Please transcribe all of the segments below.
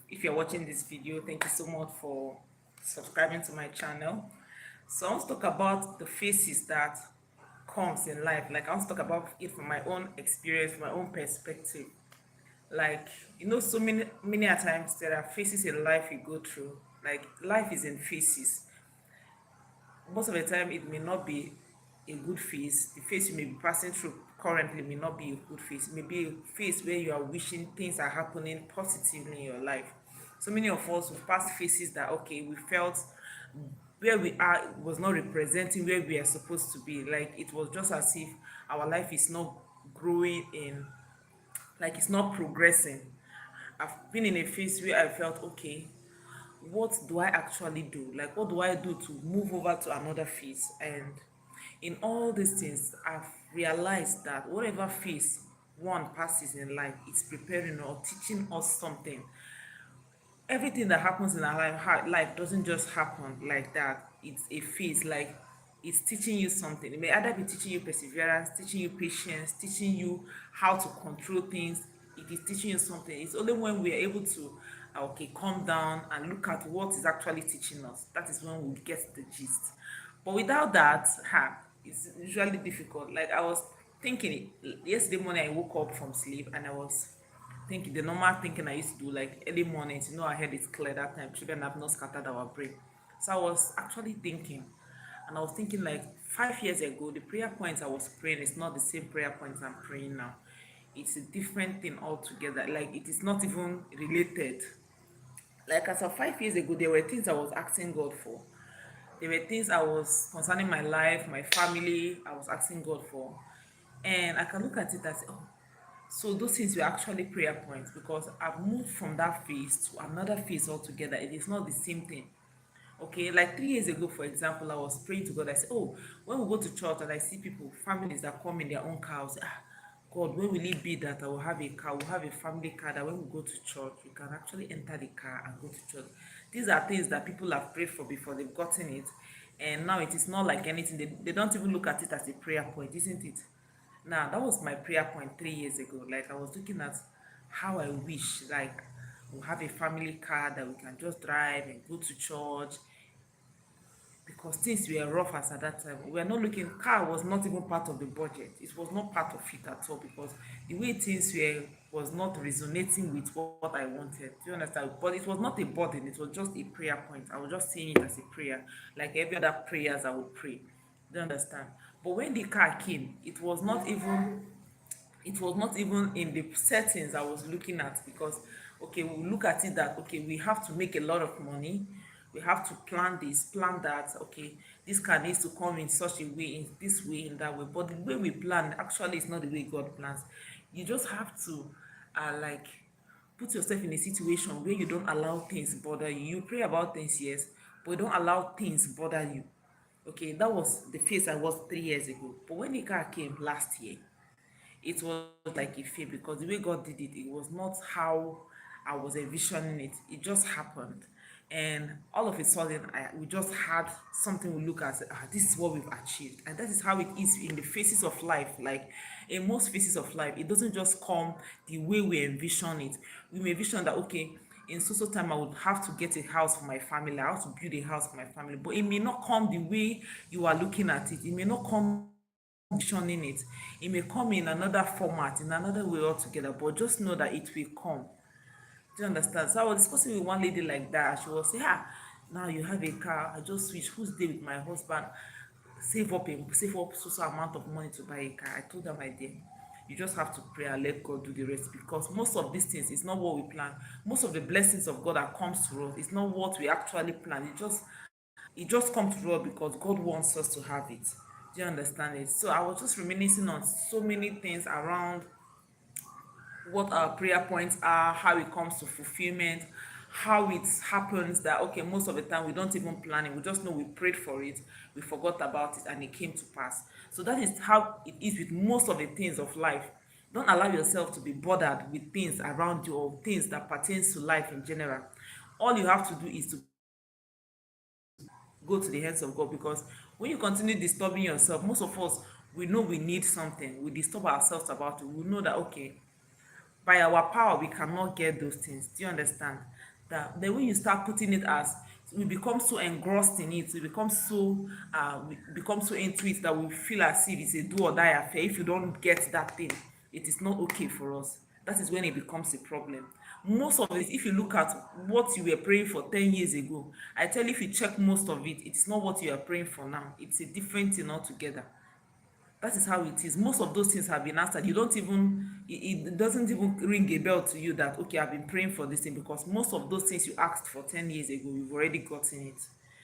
if you're watching this video, thank you so much for subscribing to my channel. So I want to talk about the phases that comes in life. Like I want to talk about it from my own experience, from my own perspective. Like so many a times there are phases in life you go through. Like life is in phases. Most of the time it may not be a good phase. The phase you may be passing through currently may not be a good phase. It may be a phase where you are wishing things are happening positively in your life. So many of us have passed phases that okay, we felt where we are was not representing where we are supposed to be. Like it was just as if our life is not growing in, like it's not progressing. I've been in a phase where I felt okay, what do I actually do? Like, what do I do to move over to another phase? And in all these things, I've realized that whatever phase one passes in life, it's preparing or teaching us something. Everything that happens in our life doesn't just happen like that. It's a phase, like it's teaching you something. It may either be teaching you perseverance, teaching you patience, teaching you how to control things. It is teaching you something. It's only when we are able to okay, calm down and look at what is actually teaching us, that is when we get the gist. But without that, it's usually difficult. Like I was thinking yesterday morning, I woke up from sleep and I was thinking the normal thinking I used to do, like early mornings, our head is clear that time, children have not scattered our brain. So I was actually thinking, and I was thinking like 5 years ago, the prayer points I was praying is not the same prayer points I'm praying now. It's a different thing altogether. Like it is not even related. Like as of 5 years ago, there were things I was asking God for. There were things I was concerning my life, my family, I was asking God for. And I can look at it and say, oh, so those things were actually prayer points because I've moved from that phase to another phase altogether. It is not the same thing. Okay, like 3 years ago, for example, I was praying to God. I said, oh, when we go to church and I see people, families that come in their own cars, God, when will it be that I will have a car, we'll have a family car that when we go to church, we can actually enter the car and go to church. These are things that people have prayed for before they've gotten it. And now it is not like anything. They don't even look at it as a prayer point, isn't it? Now, that was my prayer point 3 years ago. Like, I was looking at how I wish, like, we'll have a family car that we can just drive and go to church because things were rough as at that time. We were not looking, car was not even part of the budget. It was not part of it at all because the way things were was not resonating with what I wanted. Do you understand? But it was not a burden, it was just a prayer point. I was just seeing it as a prayer, like every other prayers I would pray. Do you understand? But when the car came, it was not even in the settings I was looking at because okay, we look at it that okay, we have to make a lot of money, we have to plan this, plan that, okay, this car needs to come in such a way, in this way, in that way. But the way we plan actually is not the way God plans. You just have to like put yourself in a situation where you don't allow things bother you. You pray about things, yes, but you don't allow things bother you. Okay, that was the phase I was 3 years ago. But when the car came last year, it was like a fail because the way God did it, it was not how I was envisioning it. It just happened. And all of a sudden, we just had something we look at, this is what we've achieved. And that is how it is in the phases of life. Like in most phases of life, it doesn't just come the way we envision it. We may envision that, okay, in so time I would have to get a house for my family, I have to build a house for my family. But it may not come the way you are looking at it. It may not come visioning it. It may come in another format, in another way altogether, but just know that it will come. Do you understand? So I was discussing with one lady like that. She was saying, now you have a car. I just switch. Who's there with my husband? Save up so amount of money to buy a car. I told her, my dear, you just have to pray and let God do the rest because most of these things is not what we plan. Most of the blessings of God that comes to us is not what we actually plan. It just comes to us because God wants us to have it. Do you understand it? So I was just reminiscing on so many things around what our prayer points are, how it comes to fulfillment, how it happens that okay, most of the time we don't even plan it, we just know we prayed for it, we forgot about it, and it came to pass. So that is how it is with most of the things of life. Don't allow yourself to be bothered with things around you or things that pertains to life in general. All you have to do is to go to the hands of God because when you continue disturbing yourself, most of us, we know we need something, we disturb ourselves about it, we know that okay, by our power we cannot get those things. Do you understand? that then when you start putting it as, we become so engrossed in it, we become so into it that we feel as if it's a do or die affair. If you don't get that thing, it is not okay for us. That is when it becomes a problem. Most of it, if you look at what you were praying for 10 years ago, I tell you, if you check most of it, it's not what you are praying for now. It's a different thing altogether. That is how it is. Most of those things have been answered. You don't even, it doesn't even ring a bell to you that, okay, I've been praying for this thing, because most of those things you asked for 10 years ago, you've already gotten it.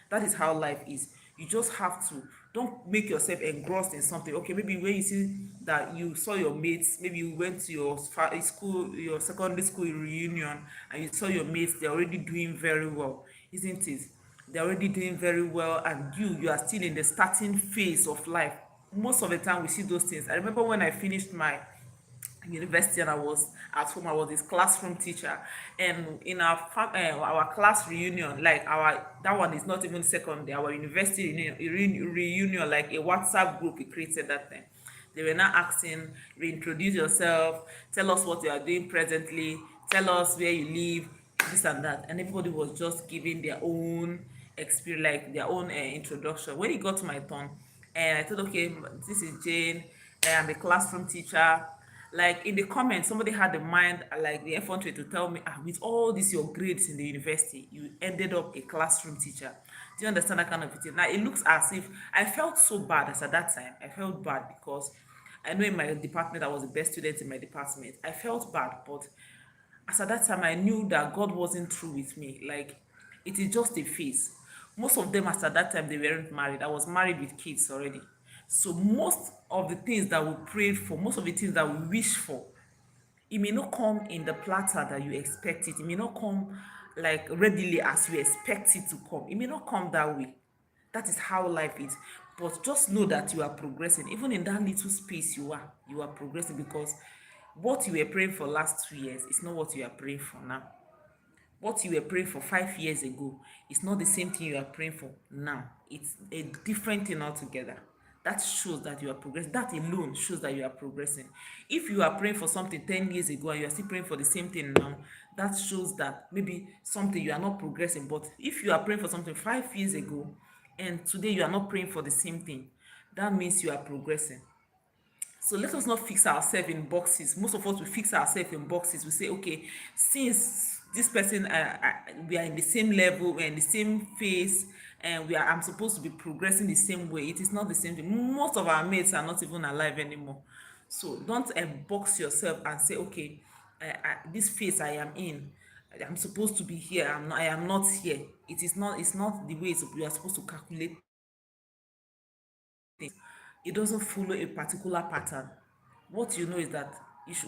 That is how life is. You just have to, don't make yourself engrossed in something. Okay, maybe when you see that you saw your mates, maybe you went to your school, your secondary school reunion, and you saw your mates, they're already doing very well, isn't it? They're already doing very well, and you are still in the starting phase of life. Most of the time we see those things. I remember when I finished my university and I was at home, I was this classroom teacher, and in our class reunion, like our, that one is not even secondary, our university reunion, like a WhatsApp group we created that time. They were now asking, reintroduce yourself, tell us what you are doing presently, tell us where you live, this and that, and everybody was just giving their own experience, like their own introduction. When it got to my turn, and I thought, okay, this is Jane, I'm a classroom teacher. Like in the comments, somebody had the mind, like the effrontery to tell me, with all these your grades in the university, you ended up a classroom teacher. Do you understand that kind of thing? Now it looks as if I felt so bad as at that time. I felt bad because I know in my department I was the best student in my department. I felt bad, but as at that time I knew that God wasn't through with me. Like, it is just a phase. Most of them, as at that time, they weren't married. I was married with kids already. So most of the things that we prayed for, most of the things that we wish for, it may not come in the platter that you expect it. It may not come like readily as you expect it to come. It may not come that way. That is how life is. But just know that you are progressing. Even in that little space you are progressing, because what you were praying for last 2 years is not what you are praying for now. What you were praying for 5 years ago is not the same thing you are praying for now. It's a different thing altogether. That shows that you are progressing. That alone shows that you are progressing. If you are praying for something 10 years ago and you are still praying for the same thing now, that shows that maybe something you are not progressing. But if you are praying for something 5 years ago and today you are not praying for the same thing, that means you are progressing. So let us not fix ourselves in boxes. Most of us, we fix ourselves in boxes. We say, okay, since this person, we are in the same level, we're in the same phase, and I'm supposed to be progressing the same way. It is not the same thing. Most of our mates are not even alive anymore. So don't box yourself and say, okay, this phase I am in, I'm supposed to be here. I am not here. It is not. It's not the way you are supposed to calculate. It doesn't follow a particular pattern. What you know is that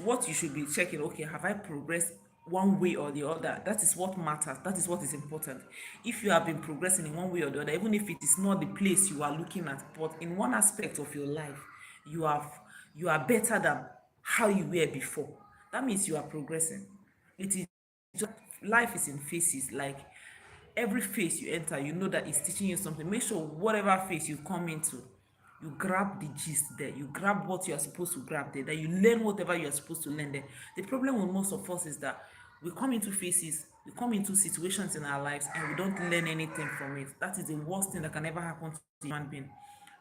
what you should be checking, okay, have I progressed one way or the other? That is what matters. That is what is important. If you have been progressing in one way or the other, even if it is not the place you are looking at, but in one aspect of your life, you have you are better than how you were before. That means you are progressing. It is just, life is in phases. Like, every phase you enter, you know that it's teaching you something. Make sure whatever phase you come into, you grab the gist there, you grab what you are supposed to grab there, that you learn whatever you are supposed to learn there. The problem with most of us is that we come into phases, we come into situations in our lives, and we don't learn anything from it. That is the worst thing that can ever happen to a human being.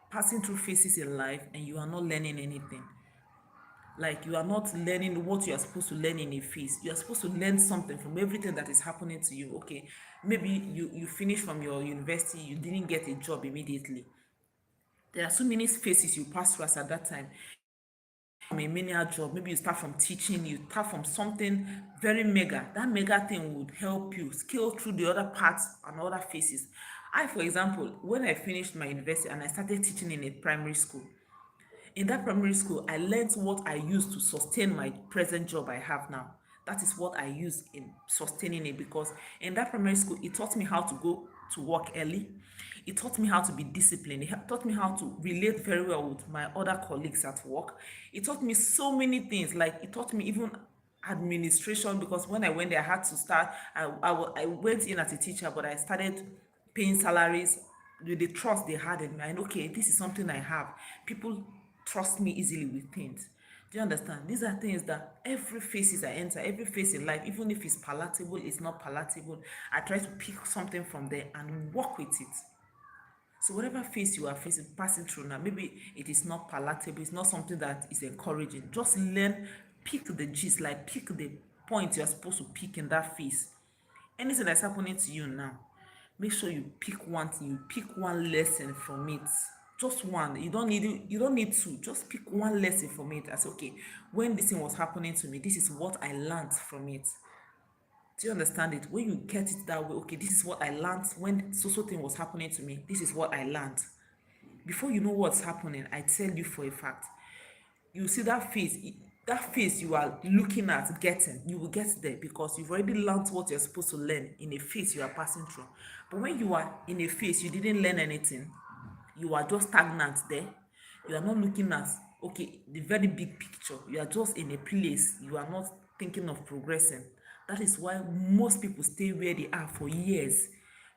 Passing through phases in life and you are not learning anything. Like, you are not learning what you are supposed to learn in a phase. You are supposed to learn something from everything that is happening to you. Okay, maybe you finish from your university, you didn't get a job immediately. There are so many phases you pass through as at that time. From a menial job, maybe you start from teaching, you start from something very mega. That mega thing would help you scale through the other parts and other phases. I, for example, when I finished my university and I started teaching in a primary school, in that primary school, I learned what I use to sustain my present job I have now. That is what I use in sustaining it, because in that primary school, it taught me how to go to work early. It taught me how to be disciplined. It taught me how to relate very well with my other colleagues at work. It taught me so many things. Like, it taught me even administration, because when I went there, I had to start. I went in as a teacher, but I started paying salaries with the trust they had in me. And okay, this is something I have. People trust me easily with things. Do you understand? These are things that every phase I enter, every phase in life, even if it's palatable, it's not palatable, I try to pick something from there and work with it. So whatever phase you are facing, passing through now, maybe it is not palatable, it's not something that is encouraging. Just learn, pick the gist, like pick the point you are supposed to pick in that phase. Anything that's happening to you now, make sure you pick one thing, you pick one lesson from it. Just one. You don't need two. Just pick one lesson from it. As okay, when this thing was happening to me, this is what I learned from it. Do you understand it? When you get it that way, okay, this is what I learned when so thing was happening to me. This is what I learned. Before you know what's happening, I tell you for a fact, you see that phase you are looking at getting, you will get there because you've already learned what you're supposed to learn in a phase you are passing through. But when you are in a phase you didn't learn anything, you are just stagnant there, you are not looking at, okay, the very big picture, you are just in a place, you are not thinking of progressing. That is why most people stay where they are for years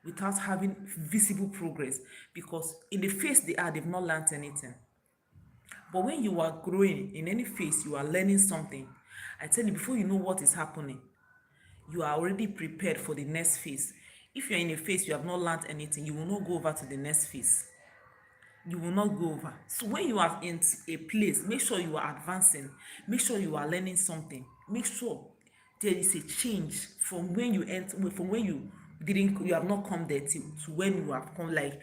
without having visible progress, because in the phase they are, they've not learned anything. But when you are growing in any phase, you are learning something. I tell you, before you know what is happening, you are already prepared for the next phase. If you're in a phase you have not learned anything, you will not go over to the next phase. You will not go over. So when you are in a place, make sure you are advancing. Make sure you are learning something. Make sure there is a change from when you enter, from when you have not come there to when you have come. Like,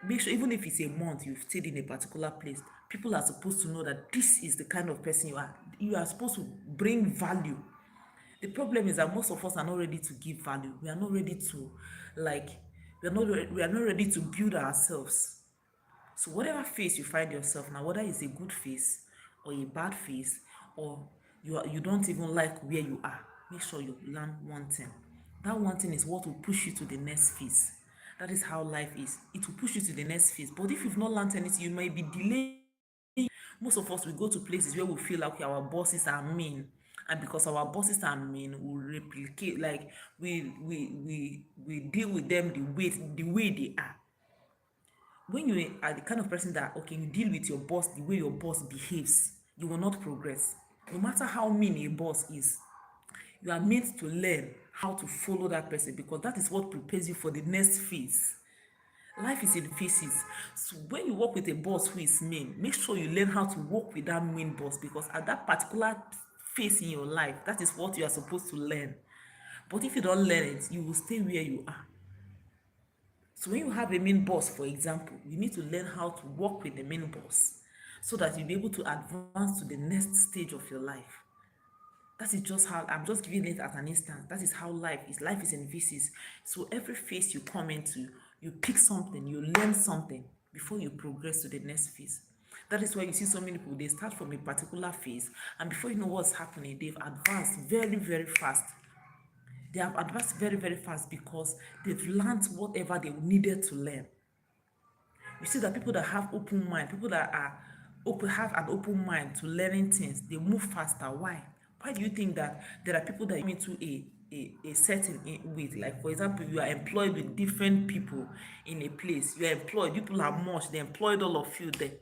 make sure even if it's a month you've stayed in a particular place, people are supposed to know that this is the kind of person you are. You are supposed to bring value. The problem is that most of us are not ready to give value. We are not ready to, like, we are not ready to build ourselves. So whatever phase you find yourself now, whether it's a good phase or a bad phase, or you don't even like where you are, make sure you learn one thing. That one thing is what will push you to the next phase. That is how life is. It will push you to the next phase. But if you've not learned anything, you might be delayed. Most of us, we go to places where we feel like our bosses are mean, and because our bosses are mean, we replicate, like, we deal with them the way they are. When you are the kind of person that, okay, you deal with your boss the way your boss behaves, you will not progress. No matter how mean a boss is, you are meant to learn how to follow that person, because that is what prepares you for the next phase. Life is in phases. So when you work with a boss who is mean, make sure you learn how to work with that mean boss, because at that particular phase in your life, that is what you are supposed to learn. But if you don't learn it, you will stay where you are. So when you have a main boss, for example, you need to learn how to work with the main boss so that you'll be able to advance to the next stage of your life. That is just how I'm just giving it as an instance. That is how life is. Life is in phases. So every phase you come into, you pick something, you learn something before you progress to the next phase. That is why you see so many people, they start from a particular phase, and before you know what's happening, they've advanced very, very fast. They have advanced very, very fast because they've learned whatever they needed to learn. You see that people that have open mind, people that are open, have an open mind to learning things, they move faster. Why do you think that there are people that come into a setting with, like, for example, you are employed with different people in a place, you are employed, people are much, they employed all of you there,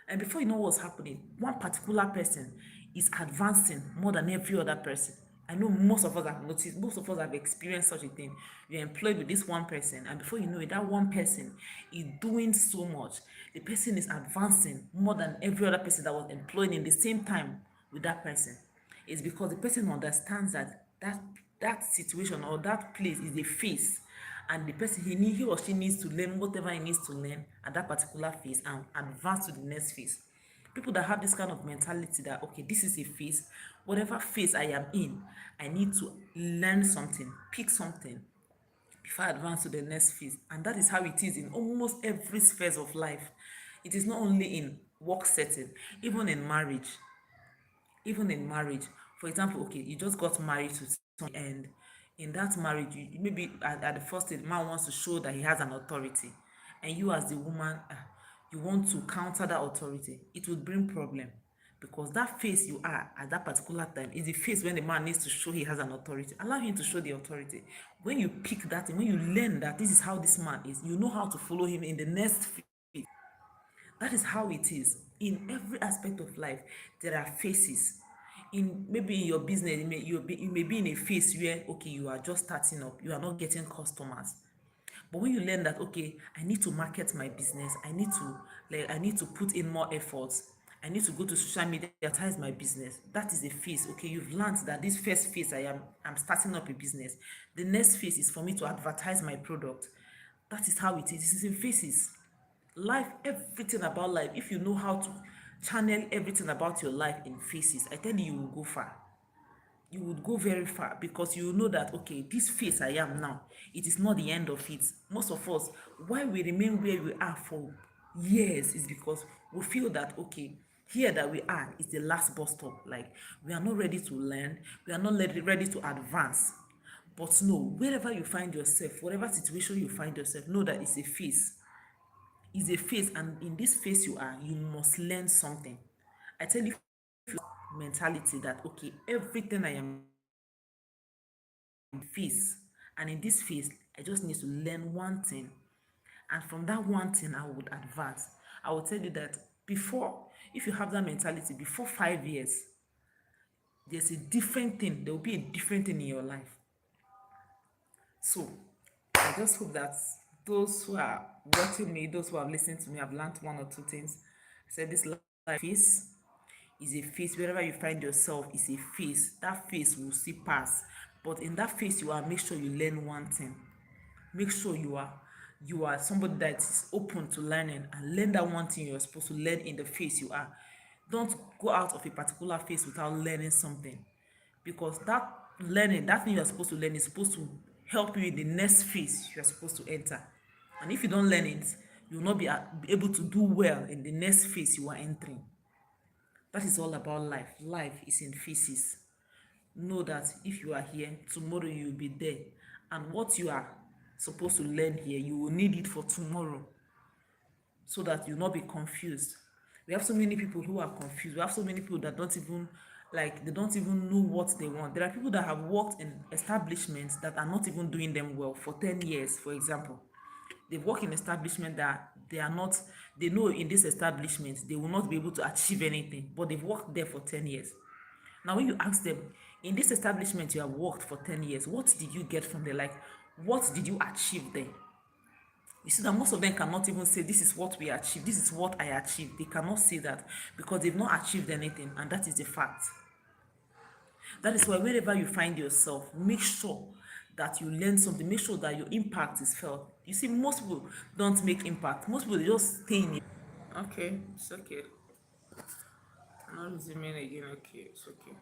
and before you know what's happening, one particular person is advancing more than every other person. I know most of us have noticed, most of us have experienced such a thing. You're employed with this one person, and before you know it, that one person is doing so much. The person is advancing more than every other person that was employed in the same time with that person. It's because the person understands that situation or that place is a phase, and the person, he or she needs to learn whatever he needs to learn at that particular phase and advance to the next phase. People that have this kind of mentality that, okay, this is a phase, whatever phase I am in, I need to learn something, pick something before I advance to the next phase. And that is how it is in almost every sphere of life. It is not only in work setting, even in marriage. Even in marriage, for example, okay, you just got married to someone, and in that marriage, maybe at the first stage, the man wants to show that he has an authority, and you as the woman, you want to counter that authority. It would bring problem, because that phase you are at that particular time is the phase when the man needs to show he has an authority. Allow him to show the authority. When you pick that thing, when you learn that this is how this man is, you know how to follow him in the next phase. That is how it is. In every aspect of life, there are phases. In maybe in your business, you may be in a phase where okay, you are just starting up, you are not getting customers. But when you learn that okay, I need to market my business, I need to put in more efforts, I need to go to social media, advertise my business. That is a phase. Okay, you've learned that this first phase I'm starting up a business. The next phase is for me to advertise my product. That is how it is. This is in phases. Life, everything about life, if you know how to channel everything about your life in phases, I tell you, you will go far. You would go very far because you know that okay, this phase I am now, it is not the end of it. Most of us, why we remain where we are for years is because we feel that okay, here that we are is the last bus stop. Like we are not ready to learn, we are not ready to advance. But no, wherever you find yourself, whatever situation you find yourself, know that it's a phase. It's a phase, and in this phase you are, you must learn something. I tell you, mentality that okay, everything I am phase, and in this phase I just need to learn one thing, and from that one thing I would advance. I will tell you that before, if you have that mentality, before 5 years there's a different thing, there will be a different thing in your life. So I just hope that those who are watching me, those who are listening to me, have learned one or two things. I said this life phase is a phase. Wherever you find yourself is a phase. That phase will still pass, but in that phase you are, make sure you learn one thing. Make sure you are somebody that is open to learning, and learn that one thing you're supposed to learn in the phase you are. Don't go out of a particular phase without learning something, because that learning, that thing you're supposed to learn, is supposed to help you in the next phase you're supposed to enter. And if you don't learn it, you will not be able to do well in the next phase you are entering. That is all about life. Life is in phases. Know that if you are here, tomorrow you will be there, and what you are supposed to learn here, you will need it for tomorrow, so that you will not be confused. We have so many people who are confused. We have so many people that don't even, like, they don't even know what they want. There are people that have worked in establishments that are not even doing them well for 10 years, for example. They work in establishment that they are not, they know in this establishment they will not be able to achieve anything, but they've worked there for 10 years. Now when you ask them, in this establishment you have worked for 10 years, what did you get from there? Like, what did you achieve there? You see that most of them cannot even say this is what we achieved, this is what I achieved. They cannot say that because they've not achieved anything, and that is the fact. That is why wherever you find yourself, make sure that you learn something, make sure that your impact is felt. You see, most people don't make impact. Most people, they just stay in it. Okay, it's okay. I'm not resuming again. Okay, it's okay.